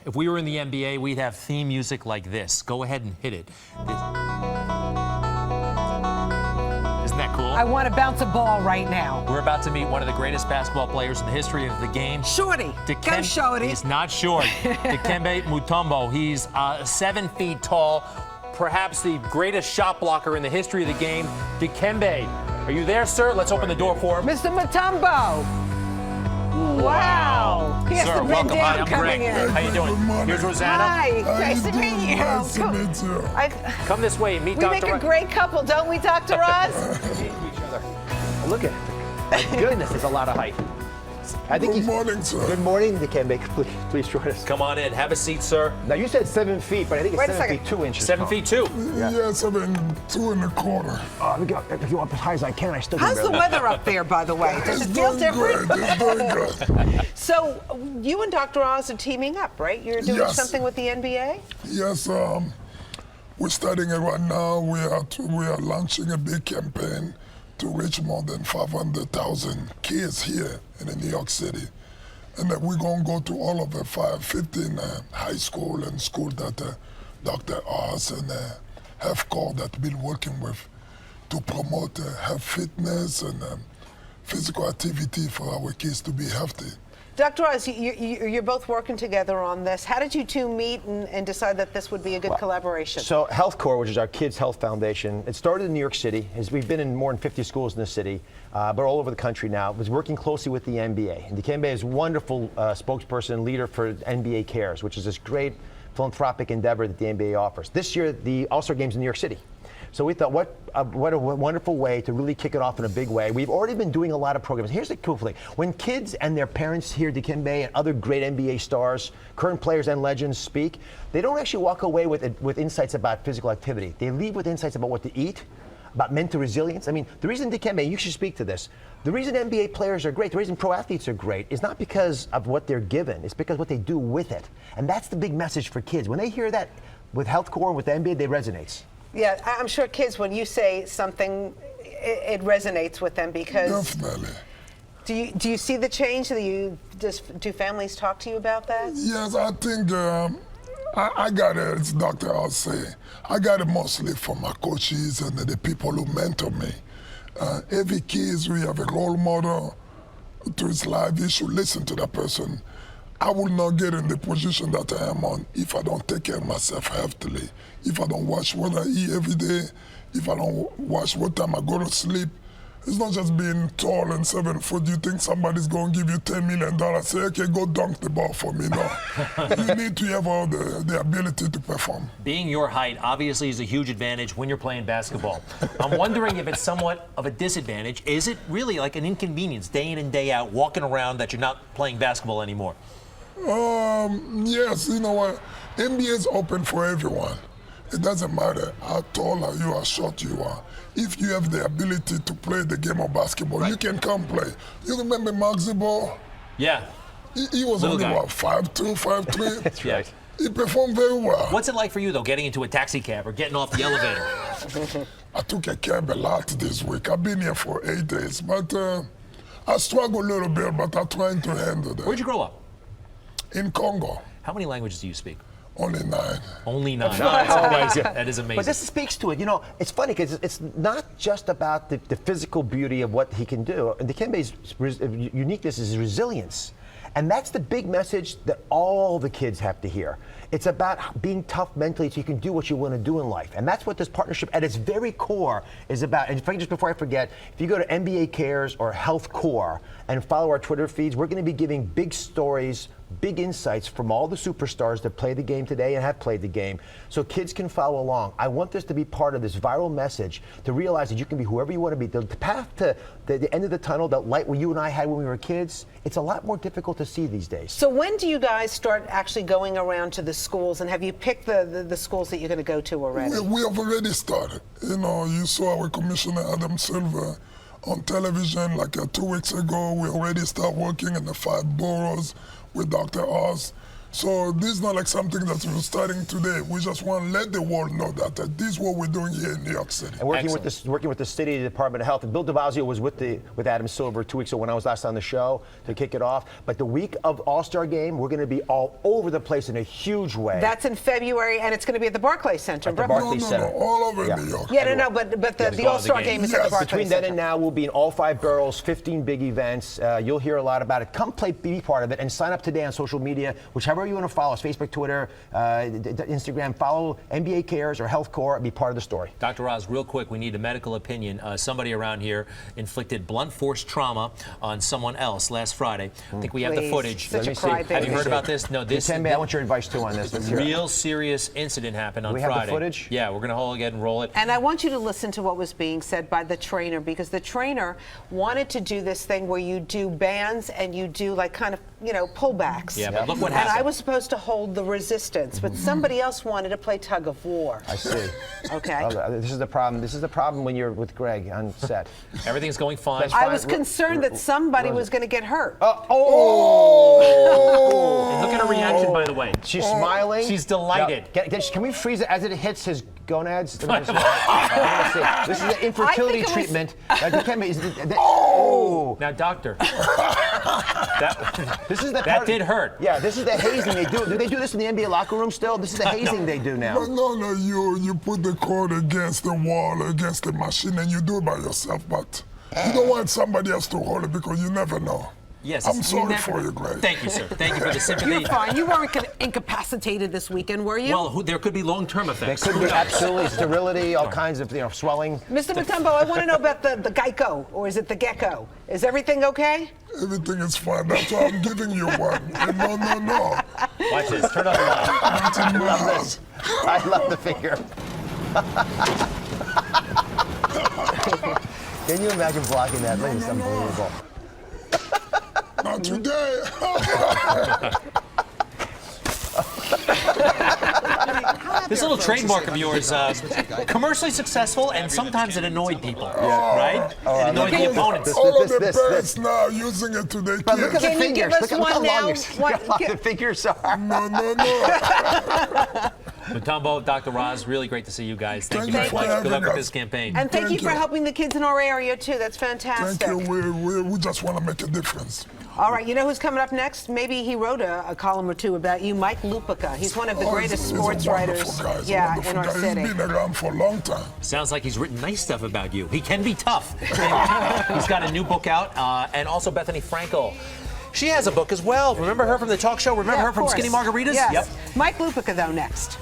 If we were in the NBA, we'd have theme music like this. Go ahead and hit it. Isn't that cool? I want to bounce a ball right now. We're about to meet one of the greatest basketball players in the history of the game. Shorty. Go Shorty. He's not short. Dikembe Mutombo. He's 7 feet tall, perhaps the greatest shot blocker in the history of the game. Dikembe, are you there, sir? Let's open the door for him. Mr. Mutumbo. Wow. He has Sir, the red welcome. Hi, down I'm coming Greg. in. How you doing? Here's Rosanna. Hi. Nice to meet you. Nice to meet you. Come this way. Meet We Dr. make a Oz. great couple, don't we, Dr. Oz? Look at it. My goodness, there's a lot of height. I think Good morning, sir. Good morning, Dikembe. Please join us. Come on in. Have a seat, sir. Now, you said 7 feet, but I think it's Wait a 7 second. feet 2 inches. 7 feet 2. Yeah, 7'2". Let me go. If you want as high as I can, I still can How's the barely. weather up there, by the way? Does it feel doing different? great. It's doing good. So, you and Dr. Oz are teaming up, right? You're doing Yes. something with the NBA? Yes, we're starting it right now. We are launching a big campaign to reach more than 500,000 kids here in New York City. And then we're going to go to all of the 15 high school and school that Dr. Oz and HealthCorps that been working with to promote health fitness and physical activity for our kids to be healthy. Dr. Oz, you're both working together on this. How did you two meet and decide that this would be a good collaboration? So HealthCorps, which is our Kids Health Foundation, it started in New York City. We've been in more than 50 schools in the city, but all over the country now. It was working closely with the NBA. And Dikembe is a wonderful spokesperson and leader for NBA Cares, which is this great philanthropic endeavor that the NBA offers. This year, the All-Star Game's in New York City. So we thought, what a wonderful way to really kick it off in a big way. We've already been doing a lot of programs. Here's the cool thing. When kids and their parents hear Dikembe and other great NBA stars, current players and legends speak, they don't actually walk away with insights about physical activity. They leave with insights about what to eat, about mental resilience. I mean, the reason Dikembe, you should speak to this, the reason NBA players are great, the reason pro athletes are great is not because of what they're given, it's because what they do with it. And that's the big message for kids. When they hear that with HealthCorps, with the NBA, it resonates. Yeah, I'm sure kids, when you say something, it resonates with them because. Definitely. Do you see the change? Do families talk to you about that? Yes, I think I got it, as Dr. Oz say, I got it mostly from my coaches and the people who mentor me. Every kid, we have a role model to his life. He should listen to that person. I will not get in the position that I am on if I don't take care of myself healthily, if I don't watch what I eat every day, if I don't watch what time I go to sleep. It's not just being tall and 7 foot. You think somebody's going to give you $10 million, say, okay, go dunk the ball for me. No. You need to have all the ability to perform. Being your height obviously is a huge advantage when you're playing basketball. I'm wondering if it's somewhat of a disadvantage. Is it really like an inconvenience day in and day out, walking around that you're not playing basketball anymore? Yes, you know what? NBA is open for everyone. It doesn't matter how tall you are, how short you are. If you have the ability to play the game of basketball, you can come play. You remember Mark Zibor? Yeah. He was Little only, guy. what, 5'2", 5'3"? That's right. He performed very well. What's it like for you, though, getting into a taxi cab or getting off the elevator? I took a cab a lot this week. I've been here for 8 days, but I struggle a little bit, but I'm trying to handle that. Where'd you grow up? In Congo, How many languages do you speak? only 9. Only 9. Nice. That is amazing. But this speaks to it. You know, it's funny because it's not just about the physical beauty of what he can do. And Dikembe's uniqueness is his resilience. And that's the big message that all the kids have to hear. It's about being tough mentally so you can do what you want to do in life. And that's what this partnership at its very core is about. And just before I forget, if you go to NBA Cares or HealthCorps and follow our Twitter feeds, we're going to be giving big stories, big insights from all the superstars that play the game today and have played the game so kids can follow along. I want this to be part of this viral message to realize that you can be whoever you want to be. The path to the end of the tunnel, that light where you and I had when we were kids, it's a lot more difficult to see these days. So when do you guys start actually going around to the schools, and have you picked the schools that you're going to go to already? We have already started. You know, you saw our Commissioner Adam Silver on television like 2 weeks ago. We already start working in the 5 boroughs with Dr. Oz. So this is not like something that we're starting today. We just want to let the world know that this is what we're doing here in New York City. And working with the city Department of Health. And Bill DeVazio was with Adam Silver 2 weeks ago when I was last on the show to kick it off. But the week of All-Star Game, we're going to be all over the place in a huge way. That's in February, and it's going to be at the Barclay Center. At the Barclay Center. No, all over New York. Yeah, no, but the All-Star Game is at the Barclay Between Center. then and now, we'll be in all 5 boroughs, 15 big events. You'll hear a lot about it. Come be part of it and sign up today on social media, whichever you want to follow us, Facebook, Twitter, Instagram. Follow NBA Cares or HealthCorps and be part of the story. Dr. Oz, real quick, we need a medical opinion. Somebody around here inflicted blunt force trauma on someone else last Friday. I think we have the footage. Such a crybaby. Have you heard about this? No, this. Dikembe, I want your advice too on this. Let's hear it. Real serious incident happened on We Friday. have the footage? Yeah, we're going to hold again and roll it. And I want you to listen to what was being said by the trainer, because the trainer wanted to do this thing where you do bands and you do like kind of, pullbacks. Yeah, but look what And happened. I was supposed to hold the resistance, but somebody else wanted to play tug of war. I see. Okay. This is the problem. This is the problem when you're with Greg on set. Everything's going fine. That's I was concerned that somebody was going to get hurt. Look at her reaction, by the way. She's smiling. She's delighted. Can we freeze it as it hits his gonads? This is the infertility I think it was- treatment. Dikembe, Now, doctor, this is the that part- did hurt. Yeah, this is the hazing they do. Do they do this in the NBA locker room still? This is the hazing they do now. But no, you put the cord against the wall, against the machine, and you do it by yourself. But you don't want somebody else to hold it because you never know. Yes. I'm sorry for you, Greg. Thank you, sir. Thank you for the sympathy. You're fine. You weren't incapacitated this weekend, were you? Well, there could be long-term effects. There could be absolutely sterility, all kinds of swelling. Mr. Mutumbo, I want to know about the Geico, or is it the Gecko? Is everything okay? Everything is fine. That's why I'm giving you one. No. Watch this. Turn on the light. Not in my house. I love the figure. Can you imagine blocking that? It's unbelievable. Not today. This little trademark of yours, commercially successful, and sometimes it annoyed people, right? It annoyed the opponents. All of the this. parents now using it to their But look at kids. the Can you give fingers. us Look one how now? long the fingers are. No. Mutombo, Dr. Oz, really great to see you guys. Thank you Thank very you much. for Good luck with having this us. campaign. And thank you Thank for you. helping the kids in our area, too. That's fantastic. Thank you. We just want to make a difference. All right, you know who's coming up next? Maybe he wrote a column or two about you, Mike Lupica. He's one of the greatest sports writers Guy. in our city. He's been around for a long time. Sounds like he's written nice stuff about you. He can be tough. He's got a new book out, and also Bethany Frankel. She has a book as well. Remember her from the talk show? Remember Yeah, her of from course. Skinny Margaritas? Yes. Yep. Mike Lupica, though, next.